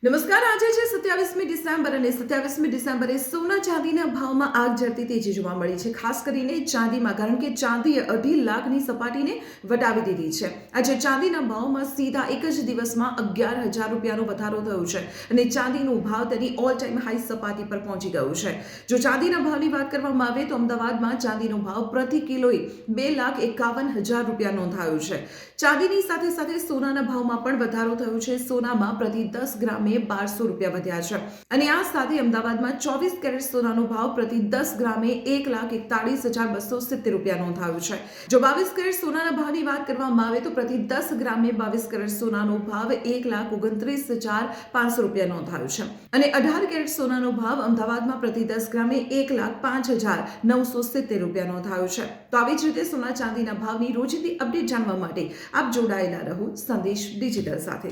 નમસ્કાર, આજે છે 27મી ડિસેમ્બર અને 27મી ડિસેમ્બરે સોના ચાંદીના ભાવમાં આગ ઝરતી તેજી જોવા મળી છે, ખાસ કરીને ચાંદીમાં, કારણ કે ચાંદીએ 2.5 લાખની સપાટીને વટાવી દીધી છે. આજે ચાંદીના ભાવમાં સીધા એક જ દિવસમાં 11,000 રૂપિયાનો વધારો થયો છે અને ચાંદીનો ભાવ તેની ઓલ ટાઈમ હાઈ સપાટી પર પહોંચી ગયો છે. જો ચાંદીના ભાવની વાત કરવામાં આવે તો અમદાવાદમાં ચાંદીનો ભાવ પ્રતિ કિલોએ 2,51,000 રૂપિયા નોંધાયો છે. ચાંદીની સાથે સાથે સોનાના ભાવમાં પણ વધારો થયો છે. સોનામાં પ્રતિ 10 ગ્રામે 1200 રૂપિયા વધ્યા છે અને આ સાથે અમદાવાદમાં 24 કેરેટ સોનાનો ભાવ પ્રતિ 10 ગ્રામે 1,41,270 રૂપિયા નોંધાયો છે. જો 22 કેરેટ સોનાના ભાવની વાત કરવામાં આવે તો પ્રતિ 10 ગ્રામે 22 કેરેટ સોનાનો ભાવ 1,29,500 રૂપિયા નોંધાયો છે અને 18 કેરેટ સોનાનો ભાવ અમદાવાદમાં પ્રતિ 10 ગ્રામે 1,05,970 રૂપિયા નોંધાયો છે. તો આવી જ રીતે સોના ચાંદીના ભાવની રોજિંદી અપડેટ જાણવા માટે આપ જોડાયેલા રહો સંદેશ ડિજિટલ સાથે.